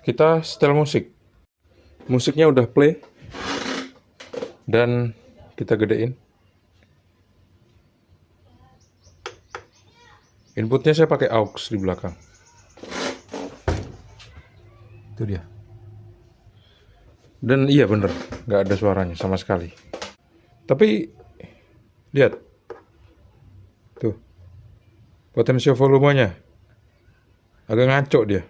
Kita setel musik. Musiknya udah play dan kita gedein. Inputnya saya pakai aux di belakang. Itu dia. Dan iya bener, nggak ada suaranya sama sekali. Tapi lihat, tuh potensial volumenya agak ngaco dia.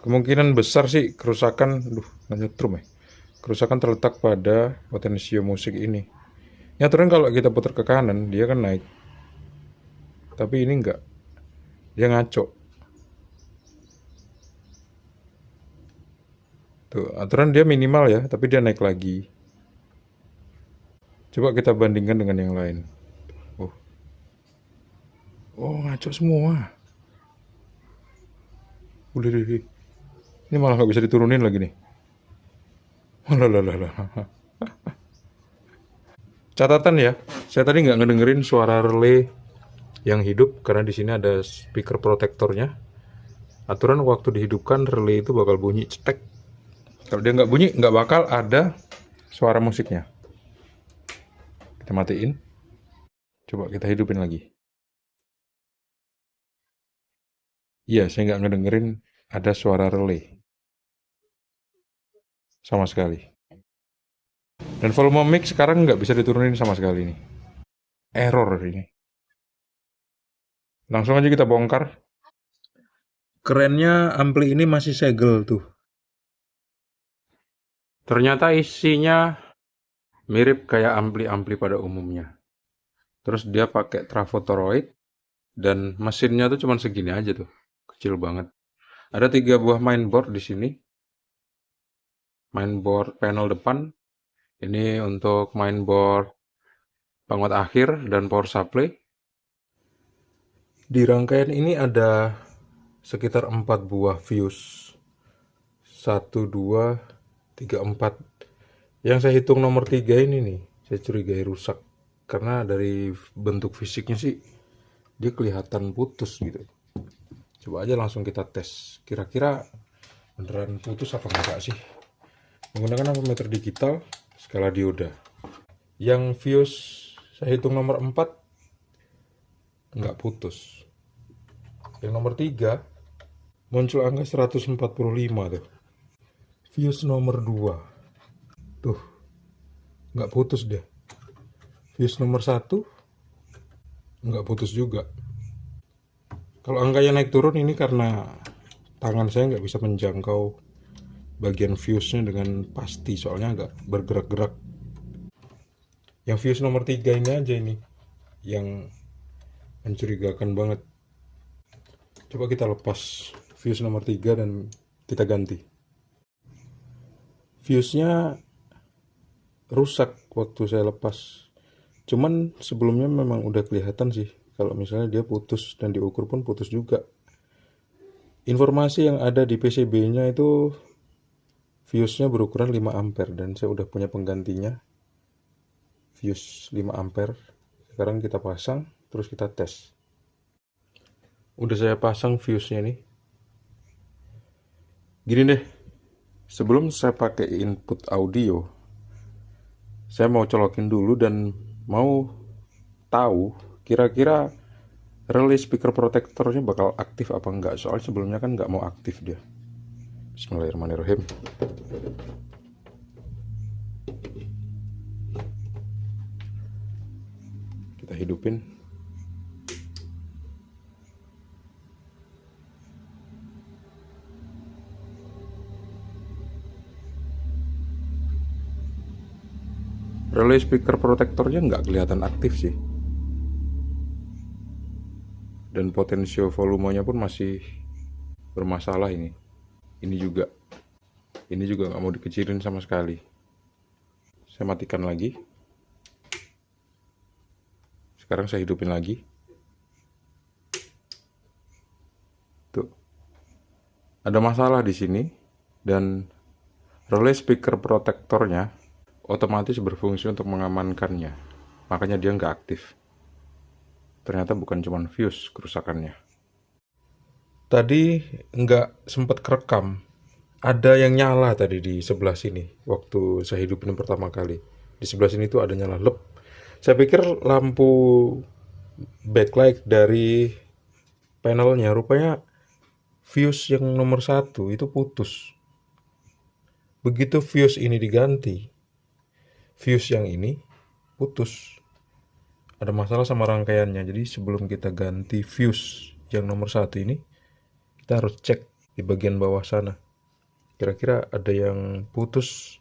Kemungkinan besar sih kerusakan, nyetrum ya. Kerusakan terletak pada potensio musik ini. Nyaturan kalau kita putar ke kanan, dia kan naik. Tapi ini enggak. Dia ngaco. Tuh, aturan dia minimal ya, tapi dia naik lagi. Coba kita bandingkan dengan yang lain. Oh, ngaco semua. Udah deh. Ini malah nggak bisa diturunin lagi nih. Lah. Catatan ya, saya tadi nggak ngedengerin suara relay yang hidup karena di sini ada speaker protektornya. Aturan waktu dihidupkan relay itu bakal bunyi cetek. Kalau dia nggak bunyi, nggak bakal ada suara musiknya. Kita matiin. Coba kita hidupin lagi. Iya, saya nggak ngedengerin ada suara relay. Sama sekali. Dan volume mic sekarang nggak bisa diturunin sama sekali nih. Error ini. Langsung aja kita bongkar. Kerennya ampli ini masih segel tuh. Ternyata isinya mirip kayak ampli-ampli pada umumnya. Terus dia pakai trafo toroid dan mesinnya tuh cuma segini aja tuh. Kecil banget. Ada 3 buah mainboard di sini. Mainboard panel depan. Ini untuk mainboard penguat akhir dan power supply. Di rangkaian ini ada sekitar 4 buah fuse. 1, 2, 3, 4. Yang saya hitung nomor 3 ini nih, saya curigai rusak. Karena dari bentuk fisiknya sih, dia kelihatan putus gitu. Coba aja langsung kita tes. Kira-kira beneran putus apa enggak sih? Menggunakan ampermeter digital, skala dioda. Yang fuse saya hitung nomor 4, enggak putus. Yang nomor 3, muncul angka 145 tuh. Fuse nomor 2, tuh, nggak putus deh. Fuse nomor 1, nggak putus juga. Kalau angkanya naik turun ini karena tangan saya nggak bisa menjangkau bagian fuse-nya dengan pasti, soalnya agak bergerak-gerak. Yang fuse nomor 3 ini aja ini, yang mencurigakan banget. Coba kita lepas fuse nomor 3 dan kita ganti. Fuse-nya rusak waktu saya lepas. Cuman sebelumnya memang udah kelihatan sih kalau misalnya dia putus, dan diukur pun putus juga. Informasi yang ada di PCB-nya itu fuse-nya berukuran 5 ampere dan saya udah punya penggantinya. Fuse 5 ampere. Sekarang kita pasang, terus kita tes. Udah saya pasang fuse-nya nih. Gini deh. Sebelum saya pakai input audio, saya mau colokin dulu dan mau tahu kira-kira relay speaker protectornya bakal aktif apa enggak. Soalnya sebelumnya kan nggak mau aktif dia. Bismillahirrahmanirrahim. Kita hidupin. Relay speaker protectornya nggak kelihatan aktif sih. Dan potensio volumenya pun masih bermasalah ini. Ini juga nggak mau dikecilin sama sekali. Saya matikan lagi. Sekarang saya hidupin lagi. Tuh. Ada masalah di sini dan relay speaker protectornya otomatis berfungsi untuk mengamankannya. Makanya dia nggak aktif. Ternyata bukan cuma fuse kerusakannya. Tadi nggak sempat kerekam. Ada yang nyala tadi di sebelah sini waktu saya hidupin pertama kali. Di sebelah sini tuh ada nyala lep. Saya pikir lampu backlight dari panelnya, rupanya fuse yang nomor 1 itu putus. Begitu fuse ini diganti, fuse yang ini putus. Ada masalah sama rangkaiannya. Jadi sebelum kita ganti fuse yang nomor 1 ini, kita harus cek di bagian bawah sana. Kira-kira ada yang putus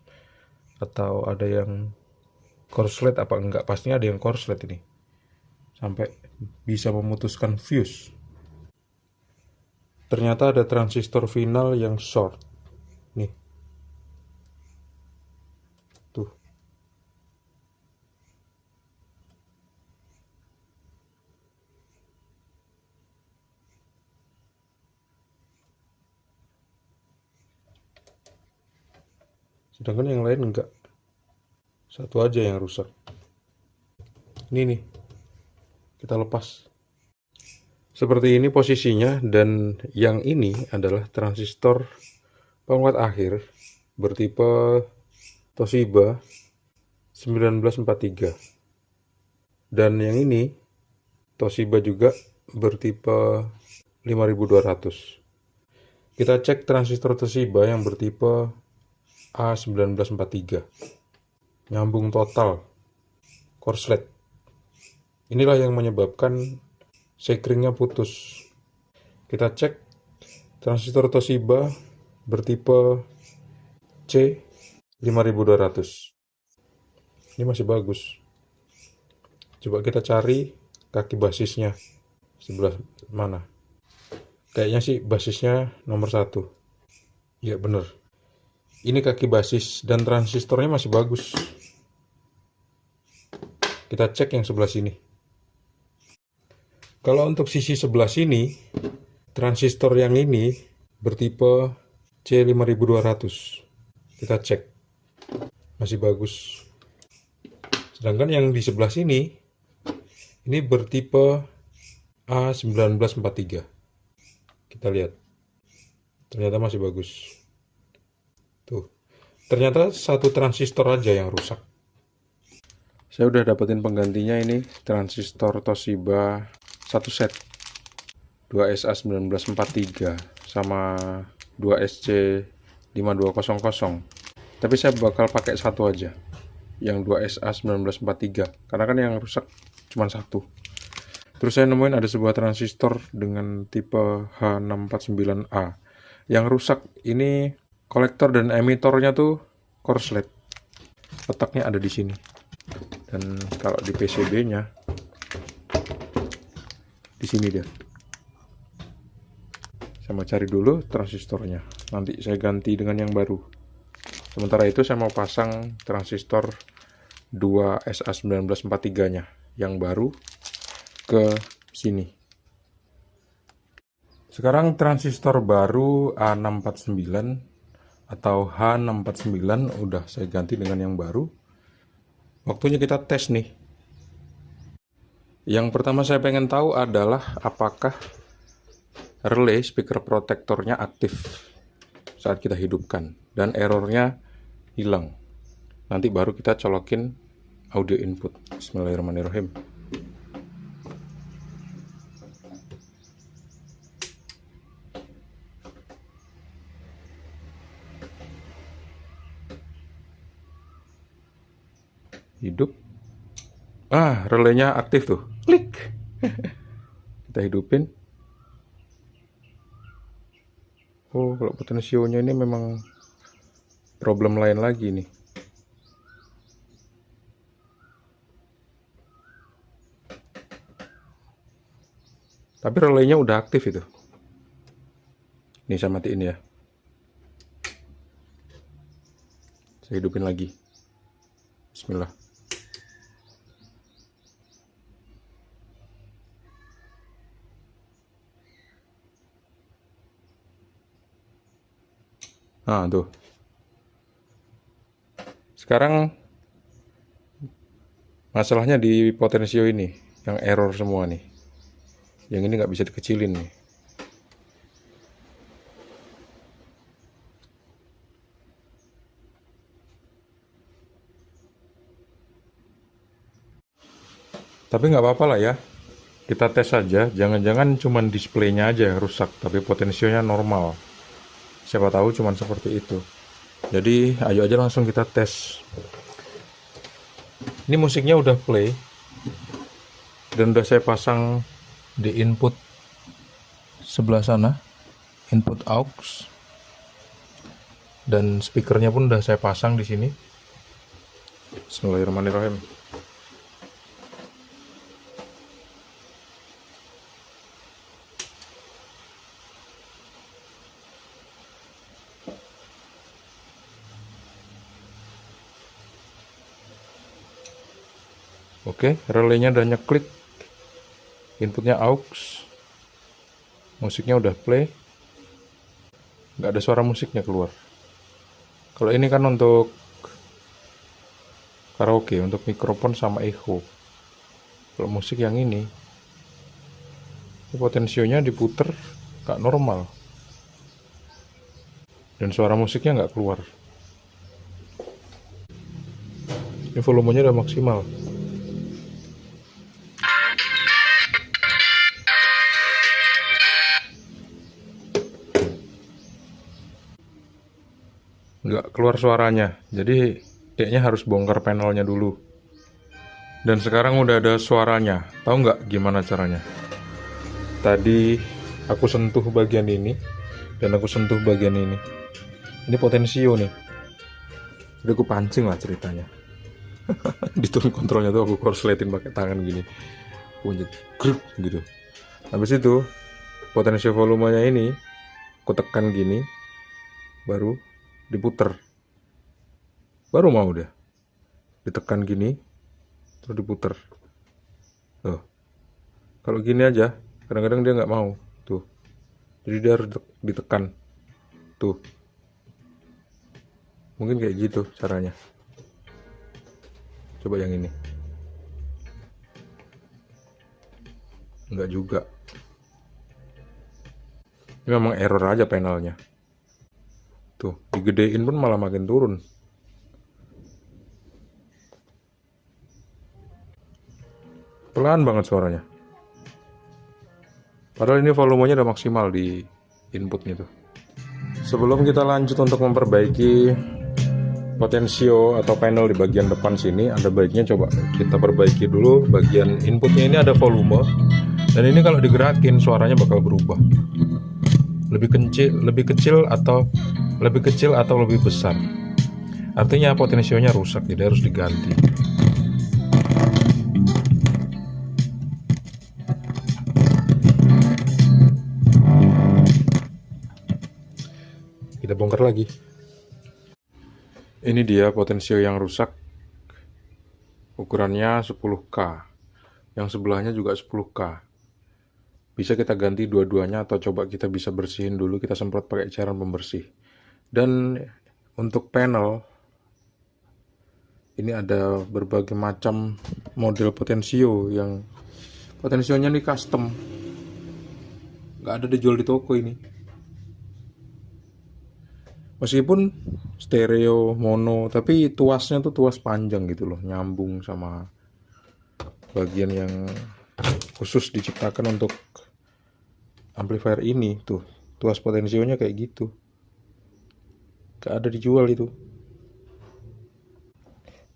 atau ada yang korslet apa enggak. Pastinya ada yang korslet ini, sampai bisa memutuskan fuse. Ternyata ada transistor final yang short. Nih. Tuh. Sedangkan yang lain enggak. Satu aja yang rusak. Ini nih. Kita lepas. Seperti ini posisinya, dan yang ini adalah transistor penguat akhir bertipe Toshiba 1943. Dan yang ini Toshiba juga bertipe 5200. Kita cek transistor Toshiba yang bertipe A1943. Nyambung total, korslet. Inilah yang menyebabkan sekringnya putus. Kita cek transistor Toshiba bertipe C5200. Ini masih bagus. Coba kita cari kaki basisnya sebelah mana. Kayaknya sih basisnya nomor 1. Iya bener. Ini kaki basis dan transistornya masih bagus. Kita cek yang sebelah sini. Kalau untuk sisi sebelah sini, transistor yang ini bertipe C5200. Kita cek. Masih bagus. Sedangkan yang di sebelah sini, ini bertipe A1943. Kita lihat. Ternyata masih bagus. Tuh. Ternyata satu transistor aja yang rusak. Saya udah dapetin penggantinya ini, transistor Toshiba 1 set. 2SA1943 sama 2SC5200. Tapi saya bakal pakai satu aja, yang 2SA1943, karena kan yang rusak cuma satu. Terus saya nemuin ada sebuah transistor dengan tipe H649A. Yang rusak ini kolektor dan emitornya tuh korslet. Letaknya ada di sini. Dan kalau di PCB-nya di sini dia. Saya mau cari dulu transistornya. Nanti saya ganti dengan yang baru. Sementara itu saya mau pasang transistor 2SA1943-nya yang baru ke sini. Sekarang transistor baru A649 atau H649 udah saya ganti dengan yang baru. Waktunya kita tes nih. Yang pertama saya pengen tahu adalah apakah relay speaker protektornya aktif saat kita hidupkan dan errornya hilang. Nanti baru kita colokin audio input. Bismillahirrahmanirrahim. Hidup. Relaynya aktif tuh. Klik. Kita hidupin. Oh, kalau potensionya ini memang problem lain lagi nih. Tapi relaynya udah aktif itu. Nih saya matiin ya. Saya hidupin lagi. Bismillah. Nah, tuh. Sekarang masalahnya di potensio ini, yang error semua nih. Yang ini nggak bisa dikecilin nih. Tapi nggak apa-apa lah ya. Kita tes saja, jangan-jangan cuman displaynya aja yang rusak, tapi potensinya normal. Siapa tahu cuman seperti itu. Jadi ayo aja langsung kita tes. Ini musiknya udah play dan udah saya pasang di input sebelah sana, input aux, dan speakernya pun udah saya pasang di sini. Bismillahirrahmanirrahim. Oke, relaynya udah nyeklik, inputnya aux, musiknya udah play, nggak ada suara musiknya keluar. Kalau ini kan untuk karaoke, untuk mikrofon sama echo. Kalau musik yang ini potensionya diputer nggak normal, dan suara musiknya nggak keluar. Ini volumenya udah maksimal. Nggak keluar suaranya, jadi kayaknya harus bongkar panelnya dulu. Dan sekarang udah ada suaranya. Tahu nggak gimana caranya? Tadi aku sentuh bagian ini dan aku sentuh bagian ini. Ini potensio nih. Jadi aku pancing lah ceritanya. Di turun kontrolnya tuh aku korsletin pakai tangan gini. Punjet grup gitu. Habis itu potensio volumenya ini aku tekan gini, baru diputer, baru mau udah ditekan gini terus diputer. Tuh, kalau gini aja kadang-kadang dia nggak mau tuh, jadi dia harus ditekan tuh. Mungkin kayak gitu caranya. Coba yang ini, nggak juga. Ini memang error aja panelnya. Tuh, digedein pun malah makin turun. Pelan banget suaranya. Padahal ini volumenya udah maksimal di inputnya tuh. Sebelum kita lanjut untuk memperbaiki potensio atau panel di bagian depan sini, ada baiknya coba kita perbaiki dulu bagian inputnya. Ini ada volume, dan ini kalau digerakin suaranya bakal berubah. Lebih kecil atau lebih besar. Artinya potensionya rusak, jadi harus diganti. Kita bongkar lagi. Ini dia potensio yang rusak. Ukurannya 10K. Yang sebelahnya juga 10K. Bisa kita ganti dua-duanya, atau coba kita bisa bersihin dulu, kita semprot pakai cairan pembersih. Dan untuk panel ini ada berbagai macam model potensio, yang potensionya nih custom, nggak ada dijual di toko ini. Meskipun stereo mono, tapi tuasnya tuh tuas panjang gitu loh, nyambung sama bagian yang khusus diciptakan untuk amplifier ini. Tuh, tuas potensionya kayak gitu, gak ada dijual itu.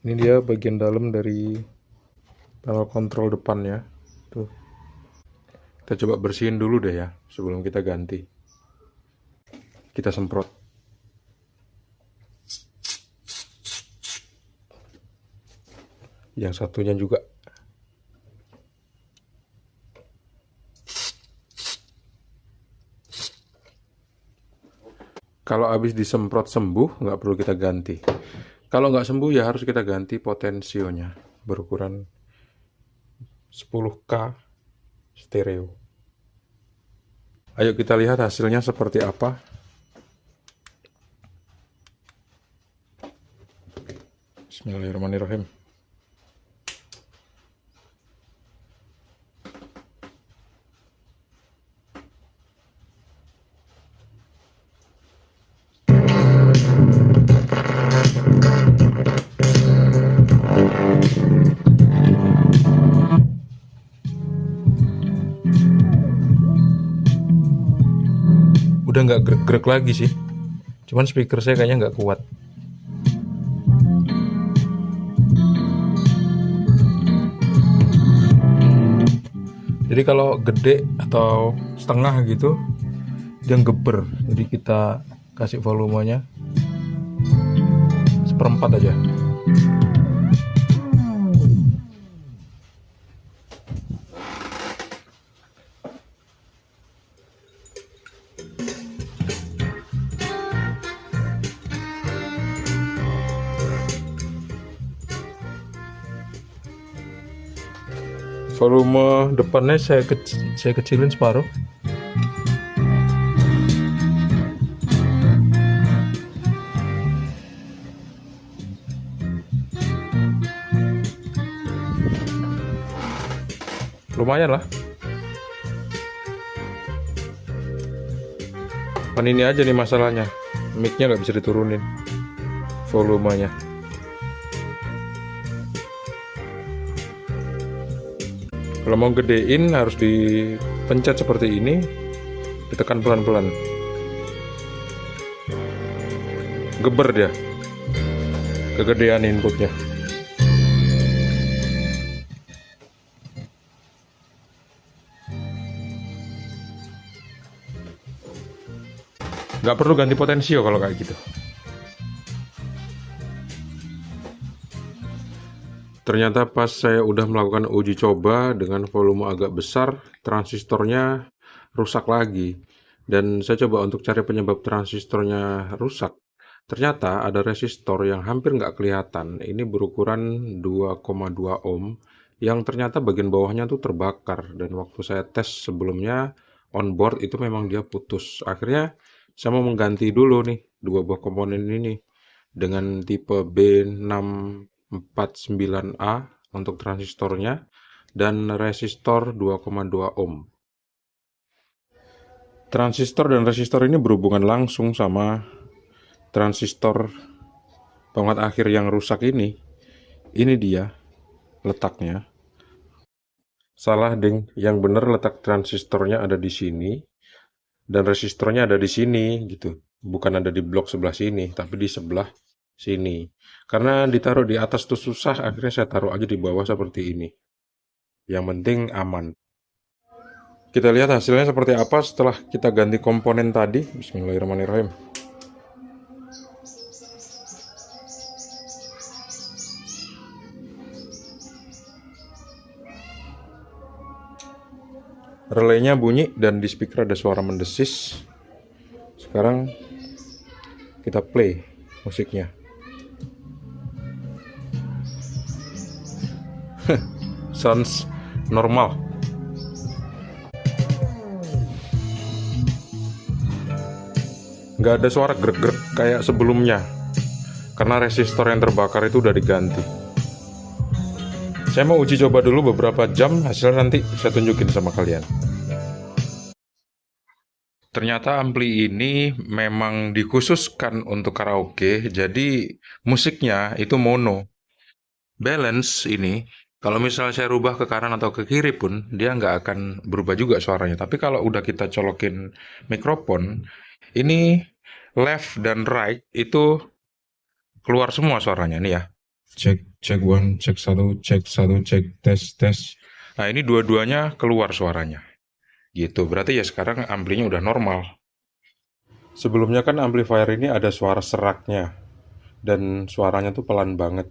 Ini dia bagian dalam dari panel kontrol depannya. Tuh, kita coba bersihin dulu deh ya sebelum kita ganti. Kita semprot. Yang satunya juga. Kalau habis disemprot sembuh, nggak perlu kita ganti. Kalau nggak sembuh ya harus kita ganti potensionya, berukuran 10K stereo. Ayo kita lihat hasilnya seperti apa. Bismillahirrahmanirrahim. nggak grek-grek lagi sih. Cuman speaker saya kayaknya nggak kuat. Jadi kalau gede atau setengah gitu dia geber. Jadi kita kasih volumenya 1/4 aja. Volume depannya saya kecilin separuh. Lumayan lah. Kan ini aja nih masalahnya, mic-nya nggak bisa diturunin volumenya. Kalau mau gedein harus dipencet seperti ini, ditekan pelan-pelan. Geber dia, kegedean inputnya. Nggak perlu ganti potensio kalau kayak gitu. Ternyata pas saya udah melakukan uji coba dengan volume agak besar, transistornya rusak lagi. Dan saya coba untuk cari penyebab transistornya rusak. Ternyata ada resistor yang hampir nggak kelihatan. Ini berukuran 2,2 ohm yang ternyata bagian bawahnya tuh terbakar. Dan waktu saya tes sebelumnya on board itu memang dia putus. Akhirnya saya mau mengganti dulu nih dua buah komponen ini dengan tipe B649A untuk transistornya dan resistor 2,2 ohm. Transistor dan resistor ini berhubungan langsung sama transistor penguat akhir yang rusak ini. Ini dia letaknya. Salah ding, yang benar letak transistornya ada di sini dan resistornya ada di sini gitu. Bukan ada di blok sebelah sini, tapi di sebelah sini. Karena ditaruh di atas tuh susah, akhirnya saya taruh aja di bawah seperti ini. Yang penting aman. Kita lihat hasilnya seperti apa setelah kita ganti komponen tadi. Bismillahirrahmanirrahim. Relaynya bunyi dan di speaker ada suara mendesis. Sekarang kita play musiknya. Sounds normal. Nggak ada suara grek-grek kayak sebelumnya. Karena resistor yang terbakar itu udah diganti. Saya mau uji coba dulu beberapa jam, hasilnya nanti saya tunjukin sama kalian. Ternyata ampli ini memang dikhususkan untuk karaoke, jadi musiknya itu mono. Balance ini, kalau misalnya saya rubah ke kanan atau ke kiri pun, dia nggak akan berubah juga suaranya. Tapi kalau udah kita colokin mikrofon, ini left dan right itu keluar semua suaranya nih ya. Cek 1, cek 1, cek 1, cek tes. Nah ini dua-duanya keluar suaranya. Gitu, berarti ya sekarang amplinya udah normal. Sebelumnya kan amplifier ini ada suara seraknya. Dan suaranya tuh pelan banget.